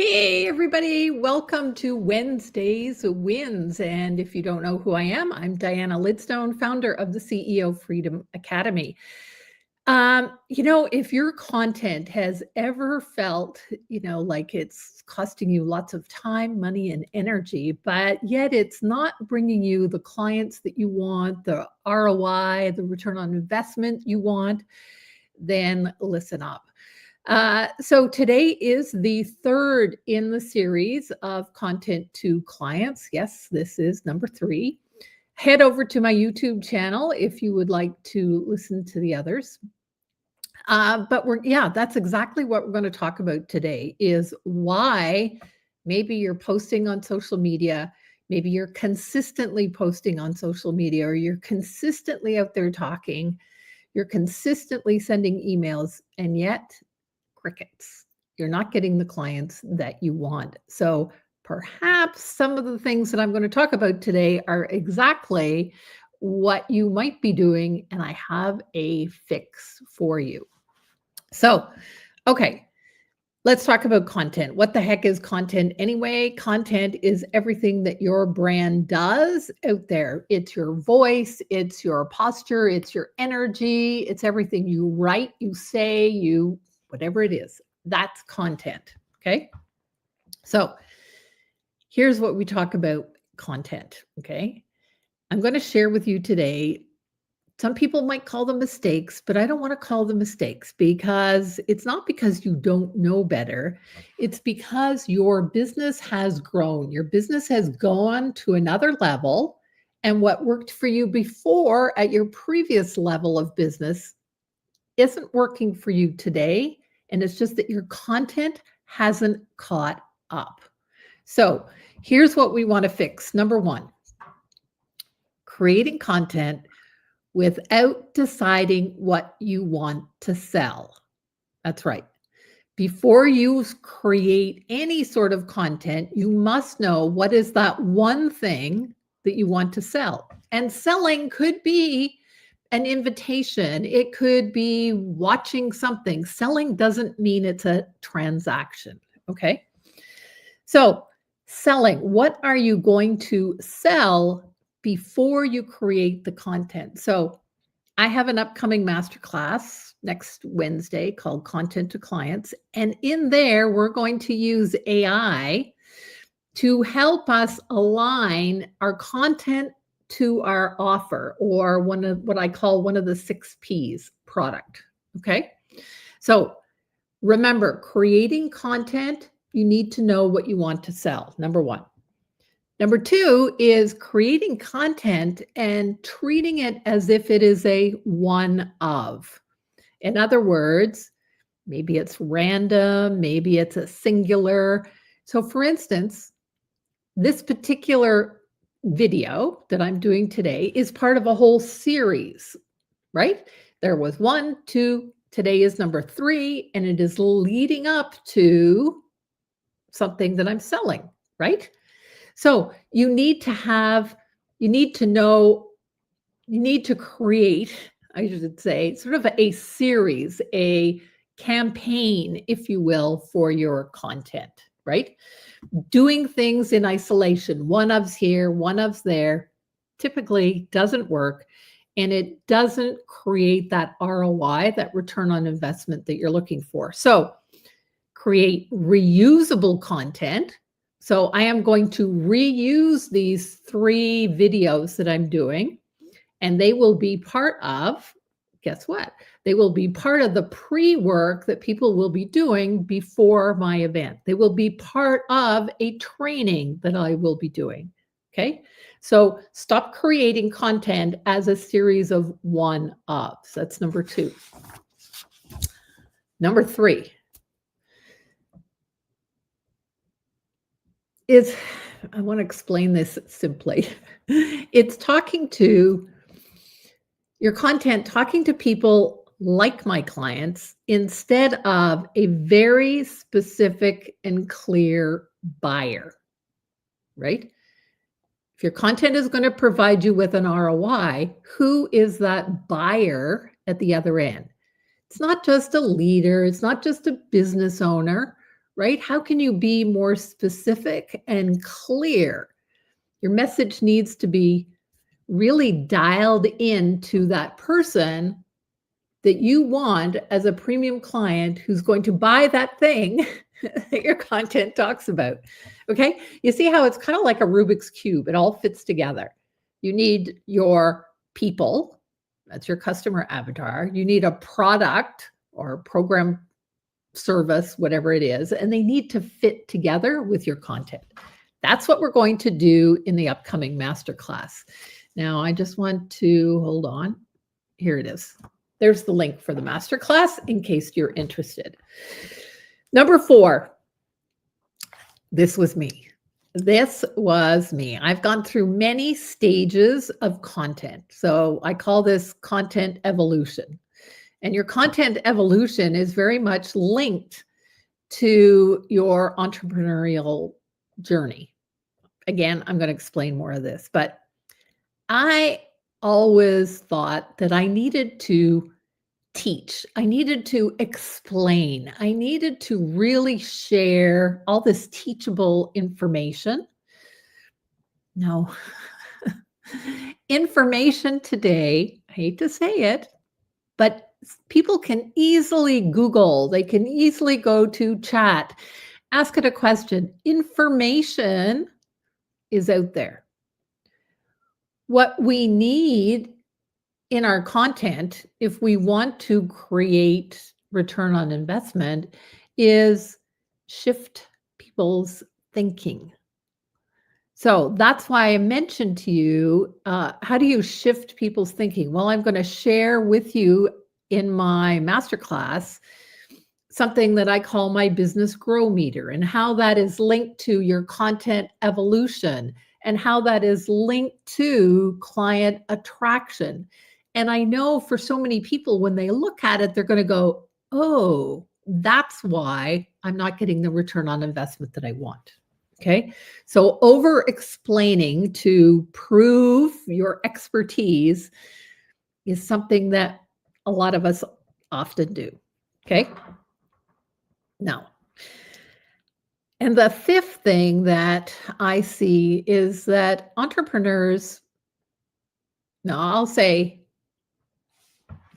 Hey, everybody, welcome to Wednesday's Wins. And if you don't know who I am, I'm Diana Lidstone, founder of the CEO Freedom Academy. If your content has ever felt, like it's costing you lots of time, money, and energy, but yet it's not bringing you the clients that you want, the ROI, the return on investment you want, then listen up. So today is the third in the series of content to clients. Yes, this is number 3. Head over to my YouTube channel if you would like to listen to the others. That's exactly what we're going to talk about today is why maybe you're posting on social media, maybe you're consistently posting on social media, or you're consistently out there talking, you're consistently sending emails, and yet crickets. You're not getting the clients that you want. So perhaps some of the things that I'm going to talk about today are exactly what you might be doing, and I have a fix for you. So, okay, let's talk about content. What the heck is content anyway? Content is everything that your brand does out there. It's your voice, it's your posture, it's your energy, it's everything you write, you say, whatever it is. That's content. Okay. So here's what we talk about content. Okay. I'm going to share with you today. Some people might call them mistakes, but I don't want to call them mistakes because it's not because you don't know better. It's because your business has grown. Your business has gone to another level. And what worked for you before at your previous level of business isn't working for you today. And it's just that your content hasn't caught up. So here's what we want to fix. Number 1, creating content without deciding what you want to sell. That's right. Before you create any sort of content, you must know what is that one thing that you want to sell. And selling could be an invitation. It could be watching something. Selling doesn't mean it's a transaction. Okay. So selling, what are you going to sell before you create the content? So I have an upcoming masterclass next Wednesday called Content to Clients. And in there, we're going to use AI to help us align our content to our offer, or one of what I call one of the 6 P's, product. Okay. So remember, creating content, you need to know what you want to sell. Number 1. Number 2 is creating content and treating it as if it is a one of. In other words, maybe it's random, maybe it's a singular. So for instance, this particular video that I'm doing today is part of a whole series, right? There was 1, 2, today is number 3, and it is leading up to something that I'm selling, right? So you need to create, I should say, sort of a series, a campaign, if you will, for your content, right? Doing things in isolation, one of's here, one of's there, typically doesn't work. And it doesn't create that ROI, that return on investment that you're looking for. So create reusable content. So I am going to reuse these 3 videos that I'm doing, and they will be part of, guess what? They will be part of the pre-work that people will be doing before my event. They will be part of a training that I will be doing. Okay. So stop creating content as a series of one-offs. That's number 2. Number 3 is, I want to explain this simply. It's talking to your content, talking to people like my clients instead of a very specific and clear buyer, right? If your content is going to provide you with an ROI, who is that buyer at the other end? It's not just a leader. It's not just a business owner, right? How can you be more specific and clear? Your message needs to be really dialed into that person that you want as a premium client who's going to buy that thing that your content talks about. Okay. You see how it's kind of like a Rubik's Cube, it all fits together. You need your people, that's your customer avatar. You need a product or program, service, whatever it is, and they need to fit together with your content. That's what we're going to do in the upcoming masterclass. Now, I just want to hold on. Here it is. There's the link for the masterclass in case you're interested. Number 4, this was me. This was me. I've gone through many stages of content. So I call this content evolution. And your content evolution is very much linked to your entrepreneurial journey. Again, I'm going to explain more of this, but I always thought that I needed to teach. I needed to explain. I needed to really share all this teachable information. No. Information today, I hate to say it, but people can easily Google, they can easily go to chat, ask it a question. Information is out there. What we need in our content, if we want to create return on investment, is shift people's thinking. So that's why I mentioned to you, how do you shift people's thinking? Well, I'm going to share with you in my masterclass something that I call my business grow meter, and how that is linked to your content evolution, and how that is linked to client attraction. And I know for so many people, when they look at it, they're going to go, oh, that's why I'm not getting the return on investment that I want. Okay. So over explaining to prove your expertise is something that a lot of us often do. Okay. Now, and the 5th thing that I see is that entrepreneurs, no, I'll say,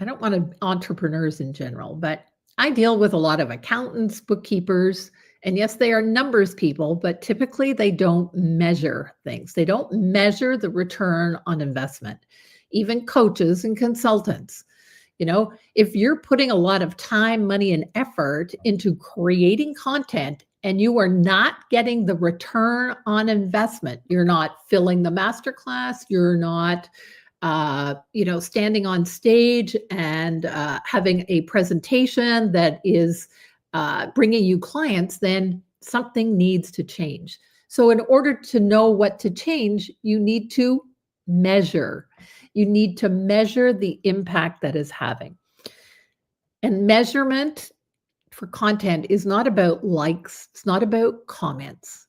I don't want to entrepreneurs in general, but I deal with a lot of accountants, bookkeepers, and yes, they are numbers people, but typically they don't measure things. They don't measure the return on investment. Even coaches and consultants. You know, if you're putting a lot of time, money, and effort into creating content and you are not getting the return on investment, you're not filling the masterclass, you're not standing on stage and having a presentation that is bringing you clients, then something needs to change. So in order to know what to change, you need to measure. You need to measure the impact that is having. And measurement for content is not about likes. It's not about comments.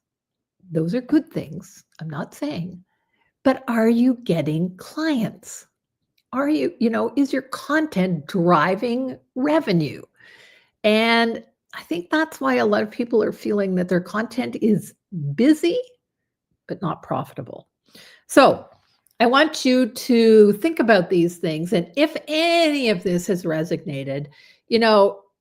Those are good things. I'm not saying. But are you getting clients? Are you, is your content driving revenue? And I think that's why a lot of people are feeling that their content is busy, but not profitable. So I want you to think about these things. And if any of this has resonated,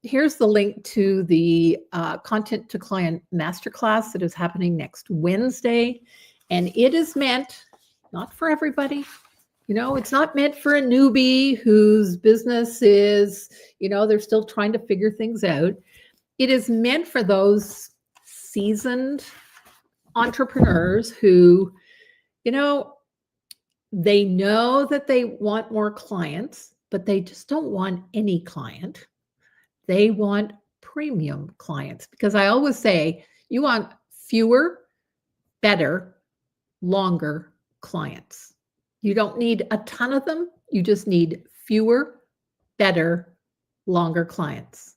here's the link to the Content to Client Masterclass that is happening next Wednesday. And it is meant not for everybody. It's not meant for a newbie whose business is, they're still trying to figure things out. It is meant for those seasoned entrepreneurs who, they know that they want more clients, but they just don't want any client. They want premium clients, because I always say you want fewer, better, longer clients. You don't need a ton of them. You just need fewer, better, longer clients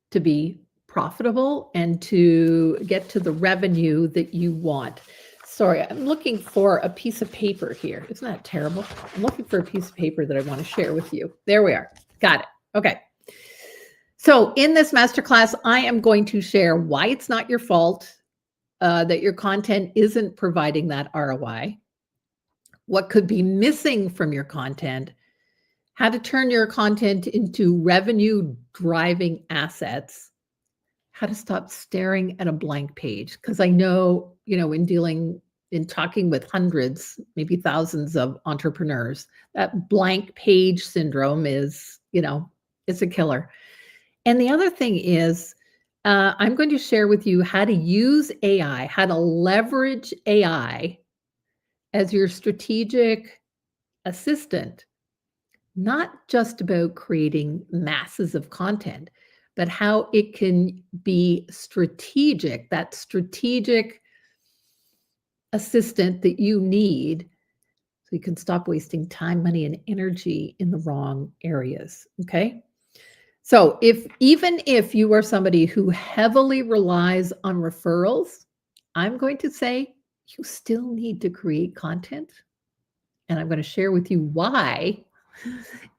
to be profitable and to get to the revenue that you want. Sorry, I'm looking for a piece of paper here. Isn't that terrible? I'm looking for a piece of paper that I want to share with you. There we are. Got it. Okay. So in this masterclass, I am going to share why it's not your fault that your content isn't providing that ROI, what could be missing from your content, how to turn your content into revenue driving assets, how to stop staring at a blank page. Because I know, in talking with hundreds, maybe thousands of entrepreneurs, that blank page syndrome is, it's a killer. And the other thing is, I'm going to share with you how to use AI, how to leverage AI as your strategic assistant, not just about creating masses of content, but how it can be strategic, that strategic assistant that you need so you can stop wasting time, money, and energy in the wrong areas. Okay. So even if you are somebody who heavily relies on referrals, I'm going to say you still need to create content. And I'm going to share with you why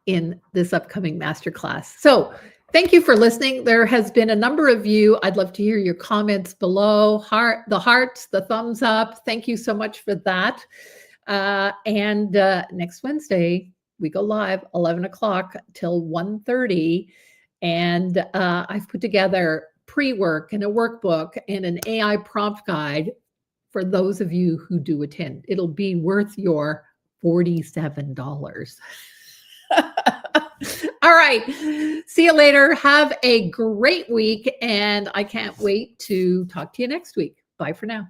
in this upcoming masterclass. So thank you for listening. There has been a number of you. I'd love to hear your comments below. The hearts, the thumbs up. Thank you so much for that. And next Wednesday, we go live 11 o'clock till 1:30. And I've put together pre-work and a workbook and an AI prompt guide for those of you who do attend. It'll be worth your $47. All right. See you later. Have a great week. And I can't wait to talk to you next week. Bye for now.